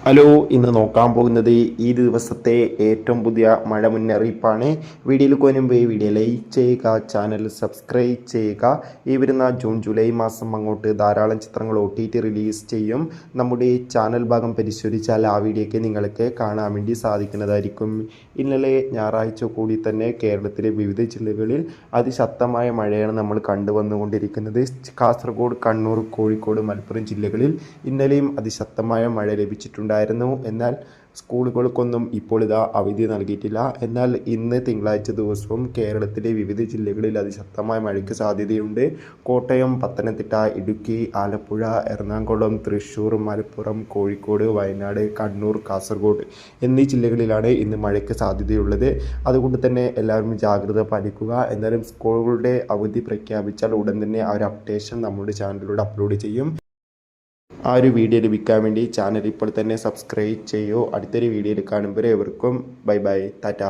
Hello, ഇന്ന് നോക്കാൻ പോകുന്നത് ഈ ദിവസത്തെ ഏറ്റവും പുതിയ മഴ മുന്നറിയിപ്പാണ്. വീഡിയോയിൽ കൊനുമ്പ് വീഡിയോ ലൈക്ക് ചെയ്യുക, ചാനൽ സബ്സ്ക്രൈബ് ചെയ്യുക. ഈ വരുന്ന ജൂൺ ജൂലൈ മാസം അങ്ങോട്ട് ധാരാളം ചിത്രങ്ങൾ OTT റിലീസ് ചെയ്യും. നമ്മുടെ ചാനൽ ഭാഗം പരിശോധിച്ചാൽ ആ വീഡിയോയ്ക്ക് നിങ്ങൾക്ക് കാണാൻ വേണ്ടി സാധിക്കുന്നതായിരിക്കും. ഇന്നലെ ഞായറാഴ്ച കൂടി തന്നെ കേരളത്തിലെ വിവിധ ജില്ലകളിൽ അതിശക്തമായ മഴയാണ് നമ്മൾ കണ്ടുവന്നുകൊണ്ടിരിക്കുന്നത്. കാസർഗോഡ്, കണ്ണൂർ, കോഴിക്കോട്, മലപ്പുറം ജില്ലകളിൽ ഇന്നലെയും അതിശക്തമായ മഴ ലഭിച്ചിട്ടുണ്ട്. എന്നാൽ സ്കൂളുകൾക്കൊന്നും ഇപ്പോൾ അവധി നൽകിയിട്ടില്ല. എന്നാൽ ഇന്ന് തിങ്കളാഴ്ച ദിവസവും കേരളത്തിലെ വിവിധ ജില്ലകളിൽ അതിശക്തമായ മഴയ്ക്ക് സാധ്യതയുണ്ട്. കോട്ടയം, പത്തനംതിട്ട, ഇടുക്കി, ആലപ്പുഴ, എറണാകുളം, തൃശ്ശൂർ, മലപ്പുറം, കോഴിക്കോട്, വയനാട്, കണ്ണൂർ, കാസർഗോഡ് എന്നീ ജില്ലകളിലാണ് ഇന്ന് മഴയ്ക്ക് സാധ്യതയുള്ളത്. അതുകൊണ്ട് തന്നെ എല്ലാവരും ജാഗ്രത പാലിക്കുക. എന്നാലും സ്കൂളുകളുടെ അവധി പ്രഖ്യാപിച്ചാൽ ഉടൻ തന്നെ ആ ഒരു അപ്ഡേഷൻ നമ്മുടെ ചാനലിലൂടെ അപ്ലോഡ് ചെയ്യും. ആ ഒരു വീഡിയോ ലഭിക്കാൻ വേണ്ടി ചാനൽ ഇപ്പോൾ തന്നെ സബ്സ്ക്രൈബ് ചെയ്യൂ. അടുത്തൊരു വീഡിയോയിൽ കാണുമ്പോൾ ഏവർക്കും ബൈ ബൈ, ടാറ്റ.